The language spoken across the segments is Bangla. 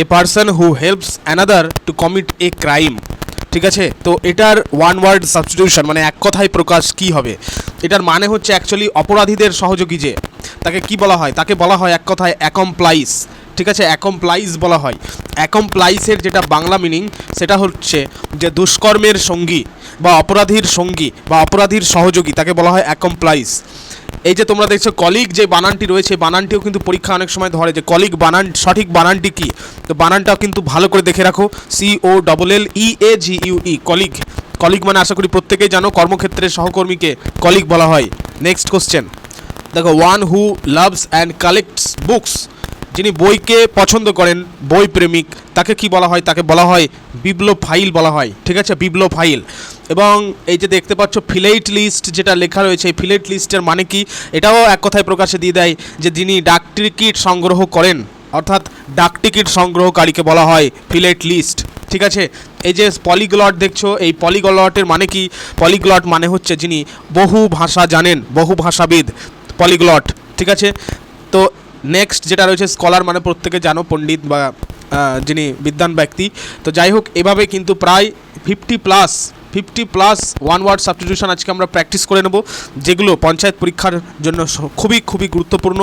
A person who helps another two commit a crime. ঠিক আছে, তো এটার ওয়ান ওয়ার্ড সাবস্টিটিউশন মানে এক কথায় প্রকাশ কি হবে? এটার মানে হচ্ছে অ্যাকচুয়ালি অপরাধীদের সহযোগী যে, তাকে কি বলা হয়? তাকে বলা হয় এক কথায় অ্যাকমপ্লাইস। ঠিক আছে, অ্যাকমপ্লাইস বলা হয়। অ্যাকমপ্লাইসের যেটা বাংলা মিনিং সেটা হচ্ছে যে দুষ্কর্মের সঙ্গী বা অপরাধীর সঙ্গী বা অপরাধীর সহযোগী, তাকে বলা হয় অ্যাকমপ্লাইস। এই যে তোমরা দেখছো কলিগ যে বানানটি রয়েছে, বানানটিও কিন্তু পরীক্ষা অনেক সময় ধরে যে কলিগ বানান সঠিক বানানটি কি, তো বানানটাও কিন্তু ভালো করে দেখে রাখো, COLLEAGUE কলিগ। কলিগ মানে আশা করি প্রত্যেকেই জানো, কর্মক্ষেত্রের সহকর্মীকে কলিগ বলা হয়। নেক্সট কোশ্চেন দেখো, one who loves and collects books, যিনি বইকে পছন্দ করেন, বই প্রেমিক, তাকে কি বলা হয়? তাকে বলা হয় বিপ্লোফাইল বলা হয়। ঠিক আছে, বিপ্লোফাইল। এবং এই যে দেখতে পাচ্ছ ফিলেট লিস্ট যেটা লেখা রয়েছে, এই ফিলেট লিস্টের মানে কি এটাও এক কথায় প্রকাশে দিয়ে দেয় যে যিনি ডাক টিকিট সংগ্রহ করেন, অর্থাৎ ডাক টিকিট সংগ্রহকারীকে বলা হয় ফিলেট লিস্ট। ঠিক আছে, এই যে পলিগ্লট দেখছো, এই পলিগ্লটের মানে কি? পলিগ্লট মানে হচ্ছে যিনি বহু ভাষা জানেন, বহু ভাষাবিদ, পলিগ্লট। ঠিক আছে, তো নেক্সট যেটা রয়েছে স্কলার মানে প্রত্যেকে জানো পণ্ডিত বা যিনি বিদ্বান ব্যক্তি। তো যাই হোক, এভাবে কিন্তু প্রায় 50 প্লাস ওয়ান ওয়ার্ড সাবস্টিটিউশন আজকে আমরা প্র্যাকটিস করে নেব, যেগুলো পঞ্চায়েত পরীক্ষার জন্য খুবই খুবই গুরুত্বপূর্ণ।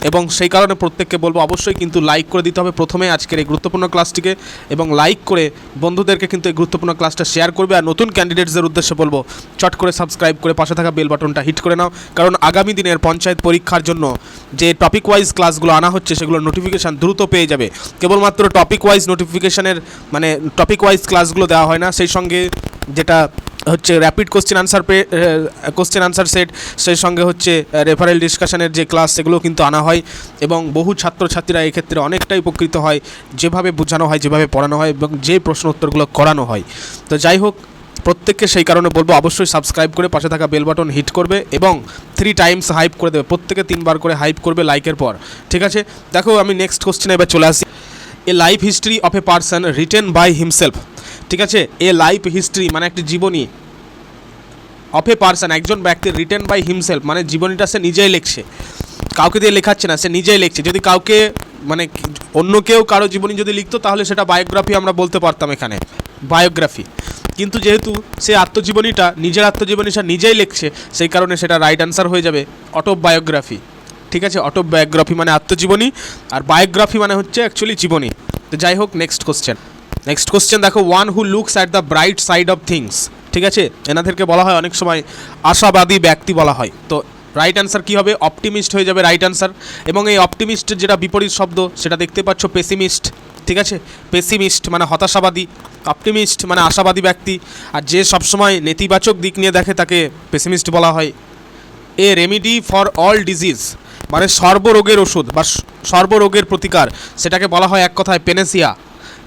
এবং সেই কারণে প্রত্যেককে বলবো অবশ্যই কিন্তু লাইক করে দিতে হবে প্রথমে আজকের এই গুরুত্বপূর্ণ ক্লাসটিকে, এবং লাইক করে বন্ধুদেরকে কিন্তু এই গুরুত্বপূর্ণ ক্লাসটা শেয়ার করবে। আর নতুন ক্যান্ডিডেটসদের উদ্দেশ্যে বলবো চট করে সাবস্ক্রাইব করে পাশে থাকা বেল বাটনটা হিট করে নাও, কারণ আগামী দিনের পঞ্চায়েত পরীক্ষার জন্য যে টপিক ওয়াইজ ক্লাসগুলো আনা হচ্ছে সেগুলোর নোটিফিকেশান দ্রুত পেয়ে যাবে। কেবলমাত্র টপিক ওয়াইজ নোটিফিকেশানের মানে টপিক ওয়াইজ ক্লাসগুলো দেওয়া হয় না, সেই সঙ্গে যেটা হচ্ছে র্যাপিড কোশ্চেন আনসার সেট, সেই সঙ্গে হচ্ছে রেফারেল ডিসকাশনের যে ক্লাস সেগুলো কিন্তু আনা হয়, এবং বহু ছাত্রছাত্রীরা এক্ষেত্রে অনেকটাই উপকৃত হয় যেভাবে বোঝানো হয়, যেভাবে পড়ানো হয় এবং যে প্রশ্ন উত্তরগুলো করানো হয়। তো যাই হোক, প্রত্যেককে সেই কারণে বলবো অবশ্যই সাবস্ক্রাইব করে পাশে থাকা বেল বাটন হিট করবে এবং 3 টাইমস হাইপ করে দেবে, প্রত্যেকে 3 বার করে হাইপ করবে লাইকের পর। ঠিক আছে, দেখো আমি নেক্সট কোশ্চেনে এবার চলে আসি। A life history of a person written by himself. ঠিক আছে, এ লাইফ হিস্ট্রি মানে একটি জীবনী, অফ এ পারসন একজন ব্যক্তির, রিটেন বাই হিমসেলফ মানে জীবনীটা সে নিজেই লিখছে, কাউকে দিয়ে লেখাচ্ছে না, সে নিজেই লিখছে। যদি কাউকে মানে অন্য কেউ কারো জীবনী যদি লিখতো তাহলে সেটা বায়োগ্রাফি আমরা বলতে পারতাম, এখানে বায়োগ্রাফি। কিন্তু যেহেতু সে আত্মজীবনীটা নিজের আত্মজীবনীটা নিজেই লিখছে, সেই কারণে সেটা রাইট অ্যান্সার হয়ে যাবে অটোবায়োগ্রাফি। ঠিক আছে, অটোবায়োগ্রাফি মানে আত্মজীবনী, আর বায়োগ্রাফি মানে হচ্ছে অ্যাকচুয়ালি জীবনী। তো যাই হোক, নেক্সট কোশ্চেন দেখো, one who looks at the bright side of things. ঠিক আছে, এনাদেরকে বলা হয় অনেক সময় আশাবাদী ব্যক্তি বলা হয়। তো রাইট অ্যান্সার কী হবে? অপটিমিস্ট হয়ে যাবে রাইট অ্যান্সার। এবং এই অপটিমিস্টের যেটা বিপরীত শব্দ সেটা দেখতে পাচ্ছ পেসিমিস্ট। ঠিক আছে, পেসিমিস্ট মানে হতাশাবাদী, অপটিমিস্ট মানে আশাবাদী ব্যক্তি, আর যে সবসময় নেতিবাচক দিক নিয়ে দেখে তাকে পেসিমিস্ট বলা হয়। এ রেমিডি ফর অল ডিজিজ মানে সর্বরোগের ওষুধ বা সর্বরোগের প্রতিকার, সেটাকে বলা হয় এক কথায় পেনেসিয়া।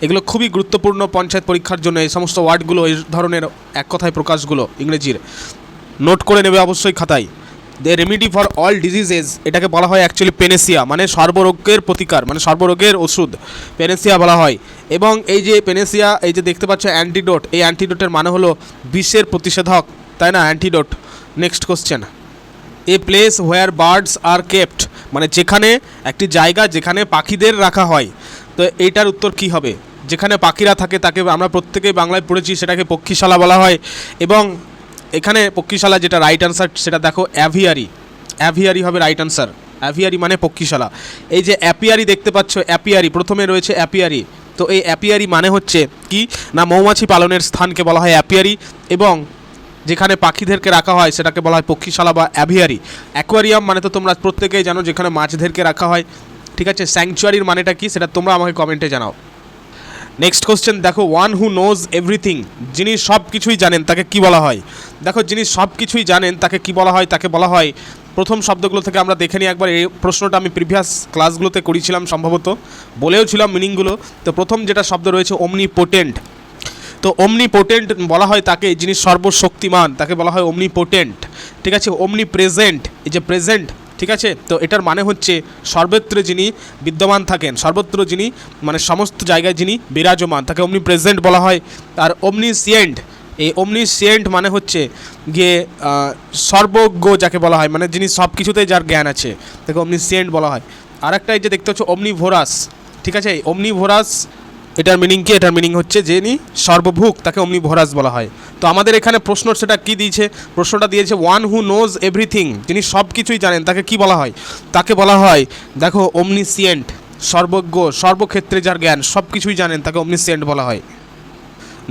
এগুলো খুবই গুরুত্বপূর্ণ পঞ্চায়েত পরীক্ষার জন্য, এই সমস্ত ওয়ার্ডগুলো, এই ধরনের এক কথায় প্রকাশগুলো ইংরেজির নোট করে নেবে অবশ্যই খাতায়। The remedy for all diseases এটাকে বলা হয় অ্যাকচুয়ালি পেনেসিয়া মানে সর্বরোগের প্রতিকার, মানে সর্বরোগের ওষুধ, পেনেসিয়া বলা হয়। এবং এই যে পেনেসিয়া, এই যে দেখতে পাচ্ছ অ্যান্টিডোট, এই অ্যান্টিডোটের মানে হলো বিষের প্রতিষেধক, তাই না, antidote. Next question, a place where birds are kept মানে যেখানে, একটি জায়গা যেখানে পাখিদের রাখা হয়। তো এইটার উত্তর কি হবে? যেখানে পাখিরা থাকে তাকে আমরা প্রত্যেকেই বাংলায় পড়েছি, সেটাকে পক্ষীশালা বলা হয়। এবং এখানে পক্ষীশালা যেটা রাইট অ্যান্সার সেটা দেখো অ্যাভিয়ারি, অ্যাভিয়ারি হবে রাইট অ্যান্সার। অ্যাভিয়ারি মানে পক্ষীশালা। এই যে অ্যাপিয়ারি দেখতে পাচ্ছ, অ্যাপিয়ারি প্রথমে রয়েছে অ্যাপিয়ারি, তো এই অ্যাপিয়ারি মানে হচ্ছে কি না, মৌমাছি পালনের স্থানকে বলা হয় অ্যাপিয়ারি, এবং যেখানে পাখিদেরকে রাখা হয় সেটাকে বলা হয় পক্ষীশালা বা অ্যাভিয়ারি। অ্যাকোয়ারিয়াম মানে তো তোমরা প্রত্যেকেই জানো, যেখানে মাছদেরকে রাখা হয়। ঠিক আছে, স্যাংচুয়ারির মানেটা কি সেটা তোমরা আমাকে কমেন্টে জানাও। নেক্সট কোশ্চেন দেখো, ওয়ান হু নোজ এভরিথিং যিনি সব কিছুই জানেন তাকে কি বলা হয়? দেখো, যিনি সব কিছুই জানেন তাকে কি বলা হয়? তাকে বলা হয়, প্রথম শব্দগুলো থেকে আমরা দেখে নিই একবার। এই প্রশ্নটা আমি প্রিভিয়াস ক্লাসগুলোতে করেছিলাম, সম্ভবত বলেও ছিলাম মিনিংগুলো। তো প্রথম যেটা শব্দ রয়েছে অমনিপোটেন্ট, তো অমনিপোটেন্ট বলা হয় তাকে, যিনি সর্বশক্তিমান তাকে বলা হয় অমনিপোটেন্ট। ঠিক আছে, অমনিপ্রেজেন্ট, এই যে প্রেজেন্ট, ঠিক আছে, তো এটার মানে হচ্ছে সর্বত্র যিনি বিদ্যমান থাকেন, সর্বত্র যিনি মানে সমস্ত জায়গায় যিনি বিরাজমান, তাকে অমনিপ্রেজেন্ট বলা হয়। আর অমনিসিয়েন্ট, এই অমনিসিয়েন্ট মানে হচ্ছে গিয়ে সর্বজ্ঞ যাকে বলা হয়, মানে যিনি সব কিছুতেই যার জ্ঞান আছে তাকে অমনিসিয়েন্ট বলা হয়। আর একটা এই যে দেখতে হচ্ছে অমনিভোরাস, ঠিক আছে, অমনিভোরাস এটার মিনিং কি? এটার মিনিং হচ্ছে যিনি সর্বভুক, তাকে অমনিভোরাস বলা হয়। তো আমাদের এখানে প্রশ্ন সেটা কি দিয়েছে? প্রশ্নটা দিয়েছে ওয়ান হু নোজ এভরিথিং, যিনি সব কিছুই জানেন, তাকে কি বলা হয়? তাকে বলা হয়, দেখো, অমনিসিয়েন্ট, সর্বজ্ঞ, সর্বক্ষেত্রে যার জ্ঞান, সব কিছুই জানেন, তাকে অমনিসিয়েন্ট বলা হয়।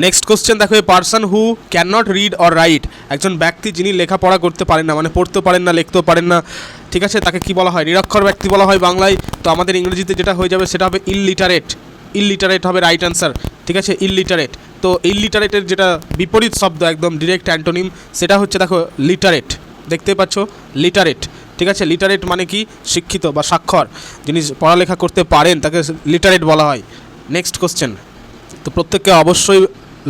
নেক্সট কোশ্চেন দেখো, এ person who can not read or right, একজন ব্যক্তি যিনি লেখাপড়া করতে পারেন না, মানে পড়তে পারেন না, লিখতেও পারেন না, ঠিক আছে, তাকে কি বলা হয়? নিরক্ষর ব্যক্তি বলা হয় বাংলায়। তো আমাদের ইংরেজিতে যেটা হয়ে যাবে সেটা হবে ইললিটারেট। ইললিটারেট হবে রাইট অ্যান্সার, ঠিক আছে, ইললিটারেট। তো ইললিটারেটের যেটা বিপরীত শব্দ, একদম ডিরেক্ট অ্যান্টোনিম, সেটা হচ্ছে দেখো লিটারেট। দেখতে পাচ্ছ, লিটারেট, ঠিক আছে। লিটারেট মানে কি? শিক্ষিত বা স্বাক্ষর, যিনি পড়ালেখা করতে পারেন তাকে লিটারেট বলা হয়। Next question. তো প্রত্যেককে অবশ্যই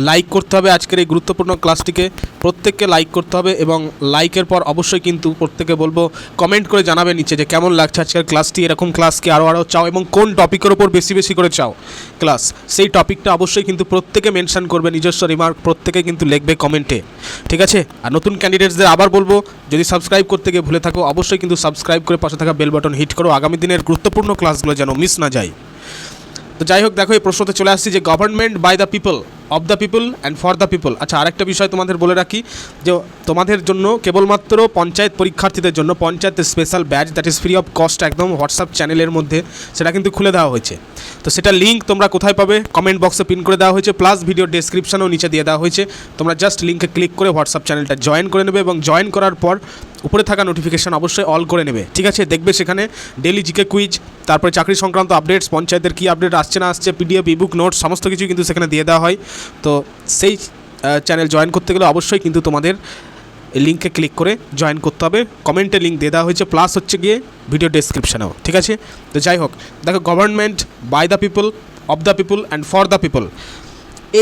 লাইক করতে হবে আজকের এই গুরুত্বপূর্ণ ক্লাসটিকে, প্রত্যেককে লাইক করতে হবে, এবং লাইকের পর অবশ্যই কিন্তু প্রত্যেকে বলবো কমেন্ট করে জানাবে নিচে যে কেমন লাগছে আজকের ক্লাসটি, এরকম ক্লাসকে আরও চাও এবং কোন টপিকের ওপর বেশি বেশি করে চাও ক্লাস, সেই টপিকটা অবশ্যই কিন্তু প্রত্যেকে মেনশন করবে, নিজস্ব রিমার্ক প্রত্যেকে কিন্তু লিখবে কমেন্টে, ঠিক আছে। আর নতুন ক্যান্ডিডেটসদের আবার বলবো, যদি সাবস্ক্রাইব করতে গিয়ে ভুলে থাকো অবশ্যই কিন্তু সাবস্ক্রাইব করে পাশে থাকা বেল বাটন হিট করো, আগামী দিনের গুরুত্বপূর্ণ ক্লাসগুলো যেন মিস না যায়। তো যাই হোক, দেখো এই প্রশ্নতে চলে আসছি যে government by the people, of the people and for the people. আচ্ছা, আরেকটা বিষয় তোমাদের বলে রাখি যে তোমাদের জন্য কেবলমাত্র পঞ্চায়েত পরীক্ষার্থীদের জন্য panchayat special batch, that is free of cost, একদম হোয়াটসঅ্যাপ চ্যানেলের মধ্যে সেটা কিন্তু খুলে দেওয়া হয়েছে। তো সেটা লিঙ্ক তোমরা কোথায় পাবে? কমেন্ট বক্সে পিন করে দেওয়া হয়েছে, প্লাস ভিডিও ডেসক্রিপশনেও নিচে দিয়ে দেওয়া হয়েছে। তোমরা জাস্ট লিঙ্কে ক্লিক করে হোয়াটসঅ্যাপ চ্যানেলটা জয়েন করে নেবে, এবং জয়েন করার পর উপরে থাকা নোটিফিকেশান অবশ্যই অল করে নেবে, ঠিক আছে। দেখবে সেখানে ডেলি জিকে কুইজ, তারপরে চাকরি সংক্রান্ত আপডেটস, পঞ্চায়েতের কী আপডেট আসছে না আসছে, পিডিএফ, ইবুক, নোটস, সমস্ত কিছু কিন্তু সেখানে দিয়ে দেওয়া হয়। তো সেই চ্যানেল জয়েন করতে গেলে অবশ্যই কিন্তু তোমাদের লিঙ্কে ক্লিক করে জয়েন করতে হবে, কমেন্টে লিঙ্ক দিয়ে দেওয়া হয়েছে, প্লাস হচ্ছে গিয়ে ভিডিও ডেসক্রিপশানেও, ঠিক আছে। তো যাই হোক, দেখো government by the people, of the people and for the people,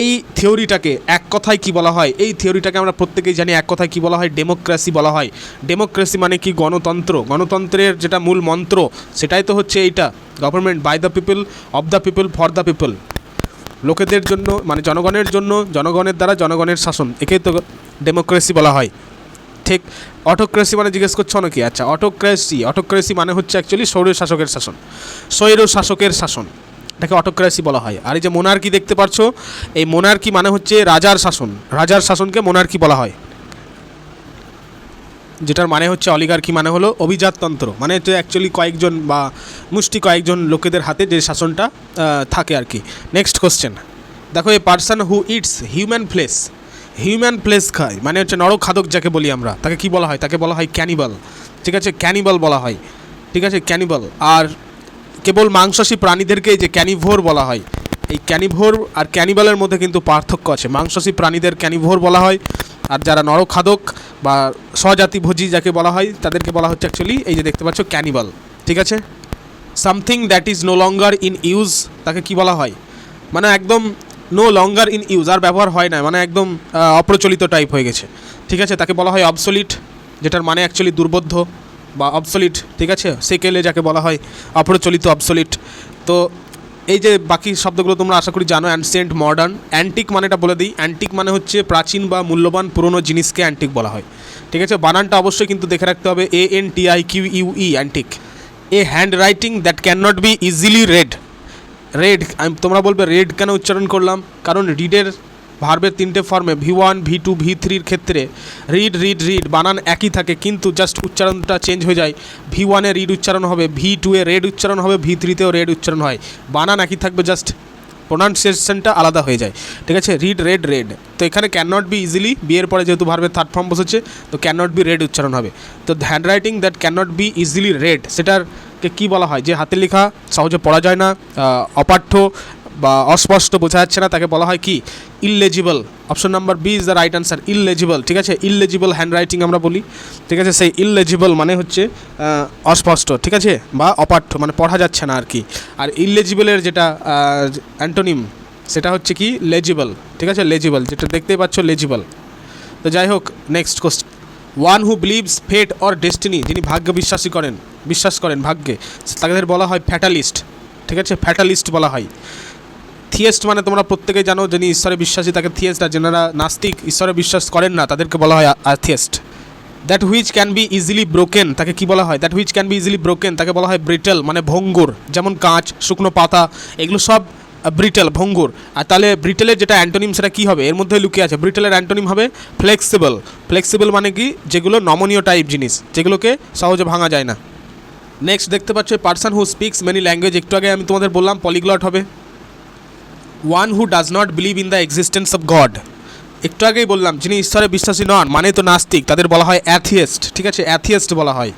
এই থিওরিটাকে এক কথায় কি বলা হয়? এই থিওরিটাকে আমরা প্রত্যেকেই জানি, এক কথায় কি বলা হয়? ডেমোক্রেসি বলা হয়। ডেমোক্রেসি মানে কি? গণতন্ত্র। গণতন্ত্রের যেটা মূল মন্ত্র সেটাই তো হচ্ছে এইটা, government by the people, of the people, for the people, লোকেদের জন্য, মানে জনগণের জন্য, জনগণের দ্বারা জনগণের শাসন, একেই তো ডেমোক্রেসি বলা হয়, ঠিক। অটোক্রেসি মানে জিজ্ঞেস করছো নাকি? আচ্ছা, অটোক্রেসি মানে হচ্ছে অ্যাকচুয়ালি স্বৈর শাসকের শাসন, স্বৈর শাসকের শাসন, এটাকে অটোক্রেসি বলা হয়। আর এই যে মোনার্কি দেখতে পাচ্ছ, এই মোনার্কি মানে হচ্ছে রাজার শাসন, রাজার শাসনকে মোনার্কি বলা হয়, যেটার মানে হচ্ছে অলিগার্কি, মানে হলো অভিজাততন্ত্র, মানে হচ্ছে অ্যাকচুয়ালি কয়েকজন বা কয়েকজন লোকেদের হাতে যে শাসনটা থাকে আর কি। নেক্সট কোশ্চেন দেখো, এ person who it's human flash খায়, মানে হচ্ছে নরখাদক যাকে বলি আমরা, তাকে কি বলা হয়? তাকে বলা হয় ক্যানিবাল, ঠিক আছে, ক্যানিবাল বলা হয়, ঠিক আছে, ক্যানিবাল। আর কেবল মাংসাশী প্রাণীদেরকে যে ক্যানিভোর বলা হয়, এই ক্যানিভোর আর ক্যানিবালের মধ্যে কিন্তু পার্থক্য আছে। মাংসাশী প্রাণীদের ক্যানিভোর বলা হয়, আর যারা নরখাদক বা স্বজাতিভোজী যাকে বলা হয় তাদেরকে বলা হচ্ছে অ্যাকচুয়ালি এই যে দেখতে পাচ্ছ ক্যানিবাল, ঠিক আছে। Something that is no longer in use, তাকে কি বলা হয়? মানে একদম নো লঙ্গার ইন ইউজ, আর ব্যবহার হয় না, মানে একদম অপ্রচলিত টাইপ হয়ে গেছে, ঠিক আছে, তাকে বলা হয় অবসোলিট, যেটার মানে অ্যাকচুয়ালি দুর্বোধ্য বা অবসোলিট, ঠিক আছে, সেকেলে যাকে বলা হয় অপ্রচলিত, অবসোলিট। তো এই যে বাকি শব্দগুলো তোমরা আশা করি জানো। Ancient, modern. অ্যান্টিক মানেটা বলে দিই, অ্যান্টিক মানে হচ্ছে প্রাচীন বা মূল্যবান পুরনো জিনিসকে অ্যান্টিক বলা হয়, ঠিক আছে। বানানটা অবশ্যই কিন্তু দেখে রাখতে হবে, ANTIQUE, antique. A hand writing that can not be easily red, তোমরা বলবে রেড কেন উচ্চারণ করলাম? কারণ রিডের ভার্বের তিনটে ফর্মে V1, V2, V3 ক্ষেত্রে রিড বানান একই থাকে, কিন্তু জাস্ট উচ্চারণটা চেঞ্জ হয়ে যায়। V1 এ রিড উচ্চারণ হবে, V2 এ রেড উচ্চারণ হবে, V3 তেও রেড উচ্চারণ হয়, বানান একই থাকবে, জাস্ট প্রোনাউন্সিয়েশনটা আলাদা হয়ে যায়, ঠিক আছে। রেড। তো এখানে ক্যান নট বি ইজিলি, বিয়ের পরে যেহেতু ভার্বের থার্ড ফর্ম বসেছে, তো ক্যান নট বি রেড উচ্চারণ হবে। তো handwriting that can not be easily read, সেটারকে কী বলা হয়? যে হাতের লেখা সহজে পড়া যায় না, অপাঠ্য বা অস্পষ্ট, বোঝা যাচ্ছে না, তাকে বলা হয় কি? ইললেজিবল। Option number B is the right answer, ইললেজিবল, ঠিক আছে। ইললেজিবল হ্যান্ড রাইটিং আমরা বলি, ঠিক আছে। সেই ইললেজিবল মানে হচ্ছে অস্পষ্ট, ঠিক আছে, বা অপাঠ্য, মানে পড়া যাচ্ছে না আর কি। আর ইললেজিবলের যেটা অ্যান্টোনিম সেটা হচ্ছে কি? লেজিবল, ঠিক আছে, লেজিবল, যেটা দেখতেই পাচ্ছ লেজিবল। তো যাই হোক, next question. One who believes fate or destiny, যিনি ভাগ্য বিশ্বাস করেন ভাগ্যে, তাদের বলা হয় ফ্যাটালিস্ট, ঠিক আছে, ফ্যাটালিস্ট বলা হয়। থিয়েস্ট মানে তোমরা প্রত্যেকে জানো, যিনি ঈশ্বরে বিশ্বাসী তাকে থিয়েস্ট, আর যারা নাস্তিক, ঈশ্বরে বিশ্বাস করেন না, তাদেরকে বলা হয় atheist, that which can be easily broken তাকে কি বলা হয়? That which can be easily broken তাকে বলা হয় ব্রিটেল, মানে ভঙ্গুর। যেমন কাঁচ, শুকনো পাতা, এগুলো সব ব্রিটেল, ভঙ্গুর। আর তাহলে ব্রিটেলের যেটা অ্যান্টোনিম সেটা কী হবে? এর মধ্যে লুকিয়ে আছে। ব্রিটেলের অ্যান্টোনিম হবে ফ্লেক্সিবল। ফ্লেক্সিবল মানে কি? যেগুলো নমনীয় টাইপ জিনিস, যেগুলোকে সহজে ভাঙা যায় না। নেক্সট দেখতে পাচ্ছ person who speaks many language, একটু আগে আমি তোমাদের বললাম পলিগ্লট হবে। One who does not believe in the existence of god, একটু আগেই বললাম যিনি ঈশ্বরে বিশ্বাসী নন মানে তো নাস্তিক, তাদের বলা হয় অ্যাথিয়েস্ট, ঠিক আছে? অ্যাথিয়েস্ট বলা হয়।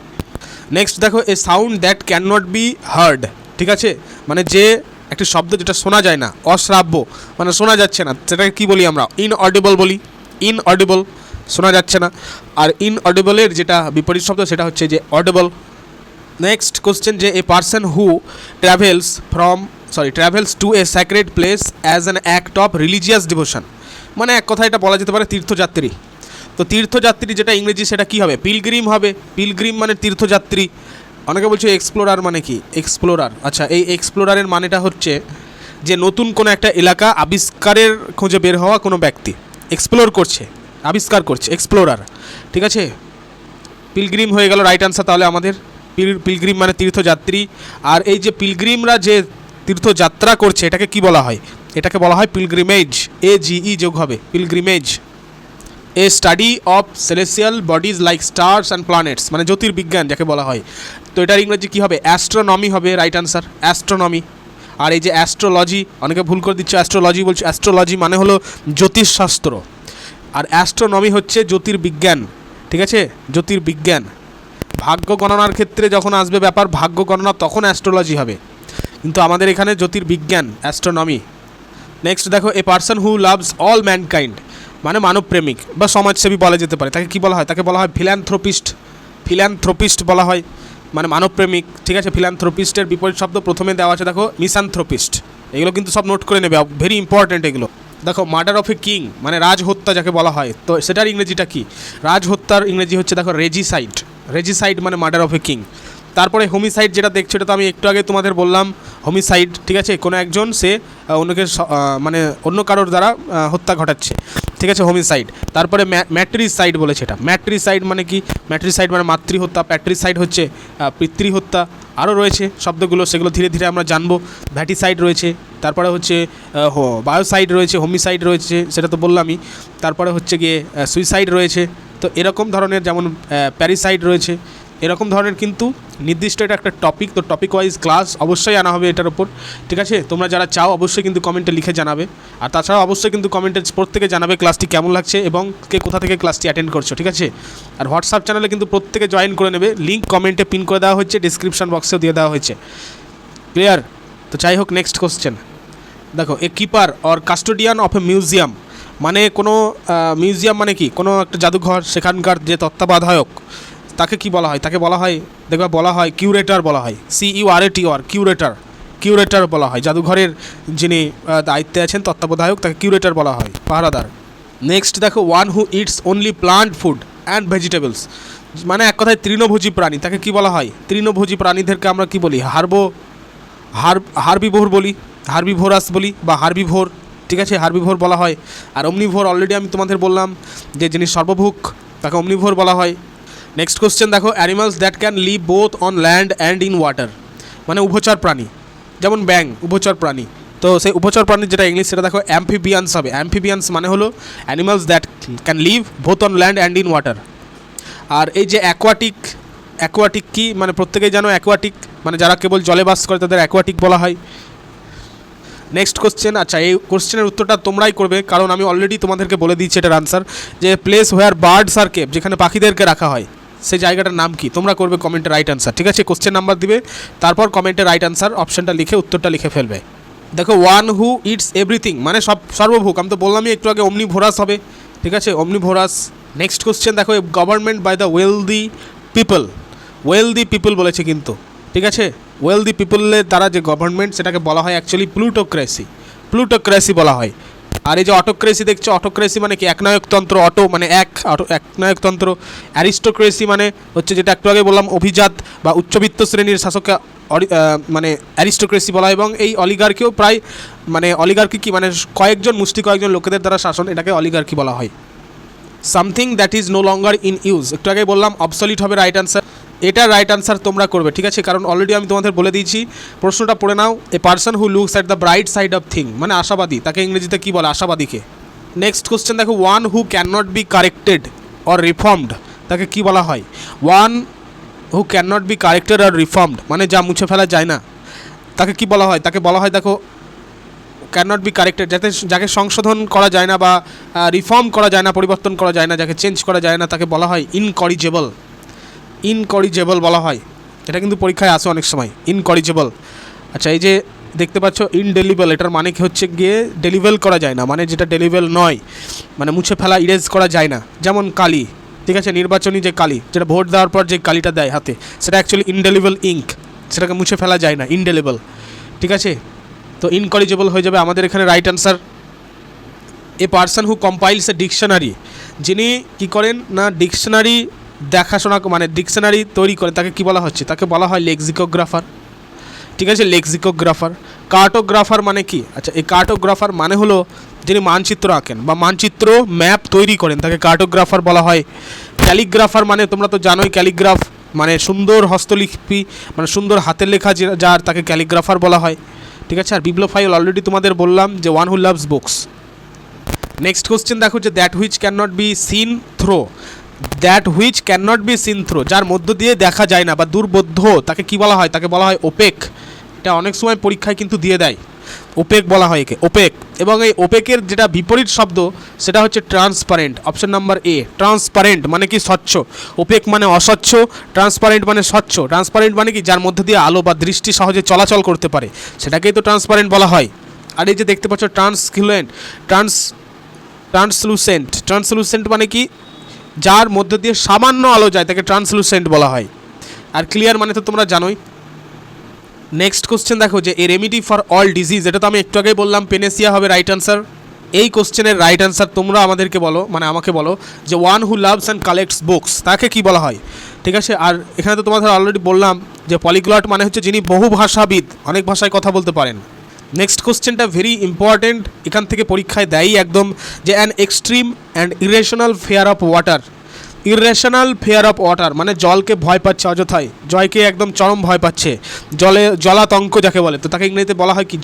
নেক্সট দেখো a sound that can not be heard, ঠিক আছে? মানে যে একটি শব্দ যেটা শোনা যায় না, অশ্রাব্য, মানে শোনা যাচ্ছে না, সেটাকে কী বলি আমরা? ইনঅডিবল বলি। ইনঅডিবল, শোনা যাচ্ছে না। আর ইনঅডিবলের যেটা বিপরীত শব্দ সেটা হচ্ছে যে অডিবল। নেক্সট কোশ্চেন যে এ person who travels two A sacred place as an act of religious devotion, মানে এক কথা এটা বলা যেতে পারে তীর্থযাত্রী। তো তীর্থযাত্রী যেটা ইংরেজি সেটা কী হবে? পিলগ্রিম হবে। পিলগ্রিম মানে তীর্থযাত্রী। অনেকে বলছে এক্সপ্লোরার মানে কি? এক্সপ্লোরার, আচ্ছা এই এক্সপ্লোরারের মানেটা হচ্ছে যে নতুন কোনো একটা এলাকা আবিষ্কারের খোঁজে বের হওয়া কোনো ব্যক্তি, এক্সপ্লোর করছে, আবিষ্কার করছে, এক্সপ্লোরার, ঠিক আছে? পিলগ্রিম হয়ে গেল রাইট আনসার তাহলে আমাদের। পিলগ্রিম মানে তীর্থযাত্রী। আর এই যে পিলগ্রিমরা যে তীর্থযাত্রা করছে এটাকে কি বলা হয়? এটাকে বলা হয় পিলগ্রিমেজ, AGE যোগ হবে, pilgrimage. A study of সেলেসিয়াল bodies like stars and planets, মানে জ্যোতির্বিজ্ঞান যাকে বলা হয়। তো এটার ইংরেজি কী হবে? অ্যাস্ট্রোনমি হবে রাইট আনসার, অ্যাস্ট্রোনমি। আর এই যে অ্যাস্ট্রোলজি, অনেকে ভুল করে দিচ্ছে, অ্যাস্ট্রোলজি বলছে, অ্যাস্ট্রোলজি মানে হলো জ্যোতিষশাস্ত্র, আর অ্যাস্ট্রোনমি হচ্ছে জ্যোতির্বিজ্ঞান, ঠিক আছে? জ্যোতির্বিজ্ঞান। ভাগ্য গণনার ক্ষেত্রে যখন আসবে ব্যাপার ভাগ্য গণনা, তখন অ্যাস্ট্রোলজি হবে, কিন্তু আমাদের এখানে জ্যোতির্বিজ্ঞান, অ্যাস্ট্রোনমি। নেক্সট দেখো এ person who loves all mankind, মানে মানবপ্রেমিক বা সমাজসেবী বলা যেতে পারে, তাকে কি বলা হয়? তাকে বলা হয় ফিল্যান্থ্রোপিস্ট। ফিল্যান্থ্রোপিস্ট বলা হয়, মানে মানবপ্রেমিক, ঠিক আছে? ফিল্যান্থ্রোপিস্টের বিপরীত শব্দ প্রথমে দেওয়া আছে দেখো মিসানথ্রোপিস্ট। এগুলো কিন্তু সব নোট করে নেবে, ভেরি ইম্পর্টেন্ট এগুলো। দেখো মার্ডার অফ এ কিং মানে রাজহত্যা যাকে বলা হয়, তো সেটার ইংরেজিটা কি? রাজহত্যার ইংরেজি হচ্ছে দেখো রেজিসাইড। রেজিসাইড মানে মার্ডার অফ এ কিং। তারপরে হোমিসাইড যেটা দেখছো এটা তো আমি একটু আগে তোমাদের বললাম, হোমিসাইড, ঠিক আছে? কোনো একজন সে অন্যকে মানে অন্য কারোর দ্বারা হত্যা ঘটাচ্ছে, ঠিক আছে? হোমিসাইড। তারপরে ম্যাট্রিসাইড বলেছে এটা। ম্যাট্রিসাইড মানে কি? ম্যাট্রিসাইড মানে মাতৃহত্যা, প্যাট্রিসাইড হচ্ছে পিতৃহত্যা। আরও রয়েছে শব্দগুলো, সেগুলো ধীরে ধীরে আমরা জানবো। ভ্যাটিসাইড রয়েছে, তারপরে হচ্ছে বায়োসাইড রয়েছে, হোমিসাইড রয়েছে, সেটা তো বললামই। তারপরে হচ্ছে গিয়ে সুইসাইড রয়েছে। তো এরকম ধরনের, যেমন প্যারিসাইড রয়েছে, এরকম ধরনের কিন্তু নির্দিষ্ট এটা একটা টপিক। তো টপিক ওয়াইজ ক্লাস অবশ্যই আনা হবে এটার ওপর, ঠিক আছে? তোমরা যারা চাও অবশ্যই কিন্তু কমেন্টে লিখে জানাবে। আর তাছাড়াও অবশ্যই কিন্তু কমেন্টে প্রত্যেকে জানাবে ক্লাসটি কেমন লাগছে এবং কে কোথা থেকে ক্লাসটি অ্যাটেন্ড করছো, ঠিক আছে? আর হোয়াটসঅ্যাপ চ্যানেলে কিন্তু প্রত্যেকে জয়েন করে নেবে, লিঙ্ক কমেন্টে পিন করে দেওয়া হচ্ছে, ডিসক্রিপশন বক্সেও দিয়ে দেওয়া হয়েছে। ক্লিয়ার? তো যাই হোক, নেক্সট কোশ্চেন দেখো a keeper or custodian of a museum, মানে কোনো মিউজিয়াম মানে কি? কোনো একটা জাদুঘর, সেখানকার যে তত্ত্বাবধায়ক তাকে কি বলা হয়? তাকে বলা হয়, দেখবা বলা হয় কিউরেটর বলা হয়, CURATOR, কিউরেটর। কিউরেটর বলা হয় জাদুঘরের যিনি দায়িত্বে আছেন, তত্ত্বাবধায়ক, তাকে কিউরেটর বলা হয়, পাহারাদার। নেক্সট দেখো one who it's only plant food and vegetables, মানে এক কথায় তৃণভোজী প্রাণী, তাকে কি বলা হয়? তৃণভোজী প্রাণীদেরকে আমরা কি বলি? হার্বিভোর বলি, হার্বিভোরাস বলি বা হার্বিভোর, ঠিক আছে? হার্বিভোর বলা হয়। আর অমনিভোর অলরেডি আমি তোমাদের বললাম যে যিনি সর্বভুক তাকে অমনিভোর বলা হয়। নেক্সট কোশ্চেন দেখো animals that can live both on land and in water, মানে উভচর প্রাণী, যেমন ব্যাং উভচর প্রাণী। তো সেই উভচর প্রাণীর যেটা ইংলিশ সেটা দেখো অ্যাম্ফিবিয়ান্স হবে। অ্যাম্ফিবিয়ান্স মানে হলো animals that can live both on land and in water. আর এই যে অ্যাকোয়াটিক, অ্যাকোয়াটিক কি? মানে প্রত্যেকেই জানো অ্যাকোয়াটিক মানে যারা কেবল জলে বাস করে তাদের অ্যাকোয়াটিক বলা হয়। নেক্সট কোশ্চেন, আচ্ছা এই কোশ্চেনের উত্তরটা তোমরাই করবে, কারণ আমি অলরেডি তোমাদেরকে বলে দিচ্ছি এটার আনসার, যে place where birds are kept, যেখানে পাখিদেরকে রাখা হয় সেই জায়গাটার নাম কি? তোমরা করবে কমেন্টে রাইট আনসার, ঠিক আছে? কোশ্চেন নাম্বার দিবে, তারপর কমেন্টে রাইট আনসার অপশানটা লিখে উত্তরটা লিখে ফেলবে। দেখো ওয়ান হু ইটস এভরিথিং, মানে সর্বভুক, আমি তো বললামই একটু আগে, অমনিভোরাস হবে, ঠিক আছে? অমনিভোরাস। নেক্সট কোশ্চেন দেখো government by the wealthy people, wealthy people বলেছে কিন্তু, ঠিক আছে? ওয়েলদি পিপলের দ্বারা যে গভর্নমেন্ট সেটাকে বলা হয় অ্যাকচুয়ালি প্লুটোক্রেসি, প্লুটোক্রেসি বলা হয়। আর এই যে অটোক্রেসি দেখছো, অটোক্রেসি মানে কি? একনায়কতন্ত্র, অটো মানে একনায়কতন্ত্র। অ্যারিস্টোক্রেসি মানে হচ্ছে যেটা একটু আগে বললাম অভিজাত বা উচ্চবিত্ত শ্রেণীর শাসককে মানে অ্যারিস্টোক্রেসি বলা হয়। এবং এই অলিগার্কিও প্রায় মানে অলিগার্কি কি মানে কয়েকজন মুষ্টি কয়েকজন লোকেদের দ্বারা শাসন, এটাকে অলিগার্কি বলা হয়। Something that is no longer in use, একটু আগে বললাম অবসলিট হবে রাইট আনসার। এটা রাইট আনসার তোমরা করবে, ঠিক আছে, কারণ অলরেডি আমি তোমাদের বলে দিয়েছি। প্রশ্নটা পড়ে নাও, a person who looks at the bright side of thing, মানে আশাবাদী, তাকে ইংরেজিতে কী বলে? আশাবাদীকে। নেক্সট কোশ্চেন দেখো, one who can not be corrected or reformed, তাকে কী বলা হয়? One who can not be corrected or reformed মানে যা মুছে ফেলা যায় না, তাকে কি বলা হয়? তাকে বলা হয়, দেখো, ক্যান নট বি কারেক্টেড, যাকে সংশোধন করা যায় না বা রিফর্ম করা যায় না, পরিবর্তন করা যায় না, যাকে চেঞ্জ করা যায় না, তাকে বলা হয় ইনকরিজেবল। ইনকরিজেবল বলা হয়, এটা কিন্তু পরীক্ষায় আসে অনেক সময়, ইনকরিজেবল। আচ্ছা, এই যে দেখতে পাচ্ছ ইনডেলিবল, এটার মানে কি হচ্ছে গিয়ে ডেলিভেল করা যায় না, মানে যেটা ডেলিভেল নয়, মানে মুছে ফেলা, ইরেজ করা যায় না। যেমন কালি, ঠিক আছে, নির্বাচনী যে কালি, যেটা ভোট দেওয়ার পর যে কালিটা দেয় হাতে, সেটা অ্যাকচুয়ালি ইনডেলিবল ইঙ্ক, সেটাকে মুছে ফেলা যায় না, ইনডেলিবল, ঠিক আছে। তো ইনকরিজেবল হয়ে যাবে আমাদের এখানে right answer. A person who compiles a dictionary, যিনি কী করেন না ডিকশনারি দেখাশোনা, মানে ডিকশনারি তৈরি করে, তাকে কী বলা হচ্ছে? তাকে বলা হয় লেক্সিকোগ্রাফার, ঠিক আছে, লেক্সিকোগ্রাফার। কার্টোগ্রাফার মানে কি? আচ্ছা, এই কার্টোগ্রাফার মানে হলো যিনি মানচিত্র আঁকেন বা মানচিত্র ম্যাপ তৈরি করেন, তাকে কার্টোগ্রাফার বলা হয়। ক্যালিগ্রাফার মানে তোমরা তো জানোই, ক্যালিগ্রাফ মানে সুন্দর হস্তলিপি, মানে সুন্দর হাতের লেখা যার, তাকে ক্যালিগ্রাফার বলা হয়, ঠিক আছে। আর বিপ্লবফাইল অলরেডি তোমাদের বললাম যে one who loves books. Next question দেখো যে that which can not be seen through, that which can not be seen through, যার মধ্য দিয়ে দেখা যায় না বা দুর্বোধ্য, তাকে কি বলা হয়? তাকে বলা হয় ওপেক। এটা অনেক সময় পরীক্ষায় কিন্তু দিয়ে দেয়, ওপেক বলা হয় একে, ওপেক। এবং এই ওপেকের যেটা বিপরীত শব্দ সেটা হচ্ছে transparent, option number A. Transparent মানে কি? স্বচ্ছ। ওপেক মানে অস্বচ্ছ, ট্রান্সপারেন্ট মানে স্বচ্ছ। ট্রান্সপারেন্ট মানে কি? যার মধ্যে দিয়ে আলো বা দৃষ্টি সহজে চলাচল করতে পারে, সেটাকেই তো ট্রান্সপারেন্ট বলা হয়। আর এই যে দেখতে পাচ্ছ ট্রান্সক্লুয়েন্ট, ট্রান্সলুসেন্ট, ট্রান্সলুসেন্ট মানে কি? যার মধ্যে দিয়ে সামান্য আলো যায়, তাকে ট্রান্সলুসেন্ট বলা হয়। আর ক্লিয়ার মানে তো তোমরা জানোই। নেক্সট কোশ্চেন দেখো যে এ রেমিডি ফর অল ডিজিজ, এটা তো আমি একটু আগেই বললাম, পেনেসিয়া হবে রাইট আনসার। এই কোশ্চেনের রাইট আনসার তোমরা আমাদেরকে বলো, মানে আমাকে বলো যে one who loves and collects books, তাকে কি বলা হয়? ঠিক আছে। আর এখানে তো তোমাদের অলরেডি বললাম যে পলিগ্লট মানে হচ্ছে যিনি বহু ভাষাবিদ, অনেক ভাষায় কথা বলতে পারেন। নেক্সট কোশ্চেনটা ভেরি ইম্পর্টেন্ট, এখান থেকে পরীক্ষায় দেয়ই একদম, যে an extreme and irrational fear of water. Irrational fear of water মানে জলকে ভয় পাচ্ছে অযথায়, জয়কে একদম চরম ভয় পাচ্ছে, জলাতঙ্ক যাকে বলে, তো তাকে ইংরেজিতে বলা হয় কি?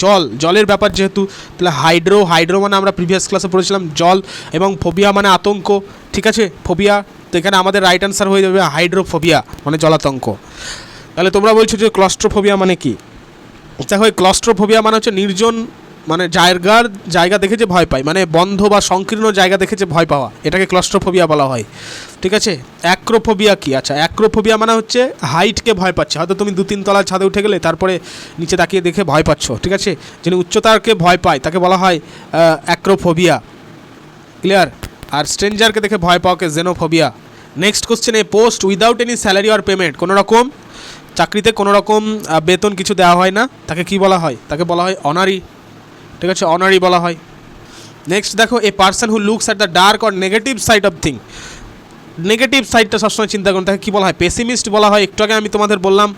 জলের ব্যাপার যেহেতু, তাহলে হাইড্রো মানে আমরা প্রিভিয়াস ক্লাসে পড়েছিলাম জল, এবং ফোবিয়া মানে আতঙ্ক, ঠিক আছে, ফোবিয়া। তো এখানে আমাদের রাইট আনসার হয়ে যাবে হাইড্রোফোবিয়া মানে জলাতঙ্ক। তাহলে তোমরা বলছো যে ক্লস্ট্রোফোবিয়া মানে কি? দেখো, ক্লস্ট্রোফোবিয়া মানে হচ্ছে নির্জন, মানে জায়গা দেখে যে ভয় পায়, মানে বন্ধ বা সংকীর্ণ জায়গা দেখে যে ভয় পাওয়া, এটাকে ক্লস্ট্রোফোবিয়া বলা হয়, ঠিক আছে। অ্যাক্রোফোবিয়া কি? আচ্ছা, অ্যাক্রোফোবিয়া মানে হচ্ছে হাইটকে ভয় পাচ্ছে, হয়তো তুমি 2-3 তলার ছাদে উঠে গেলে তারপরে নিচে তাকিয়ে দেখে ভয় পাচ্ছ, ঠিক আছে। যিনি উচ্চতাকে ভয় পায় তাকে বলা হয় অ্যাক্রোফোবিয়া, ক্লিয়ার। আর স্ট্রেঞ্জারকে দেখে ভয় পাওয়াকে xenophobia. Next question, a post without any salary or payment, কোনো রকম চাকরিতে কোনো রকম বেতন কিছু দেওয়া হয় না, তাকে কি বলা হয়? তাকে বলা হয় অনারি, ঠিক আছে, অনারি বলা হয়। নেক্সট দেখো, এ person who looks at the dark or negative side of thing, negative সাইডটা সবসময় চিন্তা করুন, তাকে কী বলা হয়? পেসিমিস্ট বলা হয়, একটু আগে আমি তোমাদের বললাম।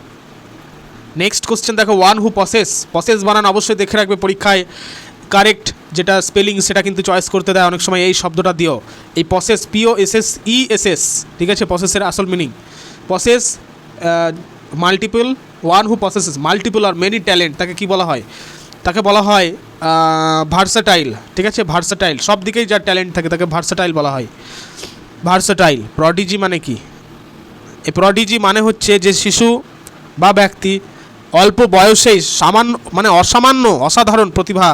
নেক্সট কোশ্চেন দেখো, ওয়ান হু পসেস বানান অবশ্যই দেখে রাখবে পরীক্ষায়, কারেক্ট যেটা স্পেলিং সেটা কিন্তু চয়েস করতে দেয় অনেক সময়, এই শব্দটা দিও, এই পসেস, POSSESS, ঠিক আছে, পসেসের আসল meaning possess multiple, one who possesses multiple আর মেনি ট্যালেন্ট, তাকে কি বলা হয়? তাকে বলা হয় ভার্সাটাইল, ঠিক আছে, ভার্সাটাইল, সব দিকেই যার ট্যালেন্ট থাকে তাকে ভার্সাটাইল বলা হয়, ভার্সাটাইল। প্রডিজি মানে কি? এই প্রডিজি মানে হচ্ছে যে শিশু বা ব্যক্তি অল্প বয়সেই অসাধারণ প্রতিভা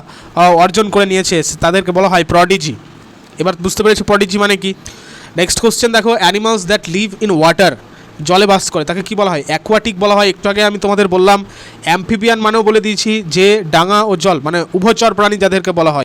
অর্জন করে নিয়েছে, তাদেরকে বলা হয় প্রডিজি। এবার বুঝতে পেরেছো প্রডিজি মানে কি? নেক্সট কোশ্চেন দেখো, animals that live in water, জলে বাস করে, তাকে কি বলা হয়? অ্যাকোয়াটিক বলা হয়, একটু আগে আমি তোমাদের বললাম। অ্যাম্ফিবিয়ান মানেও বলে দিয়েছি যে ডাঙা ও জল, মানে উভচর প্রাণী যাদেরকে বলা হয়।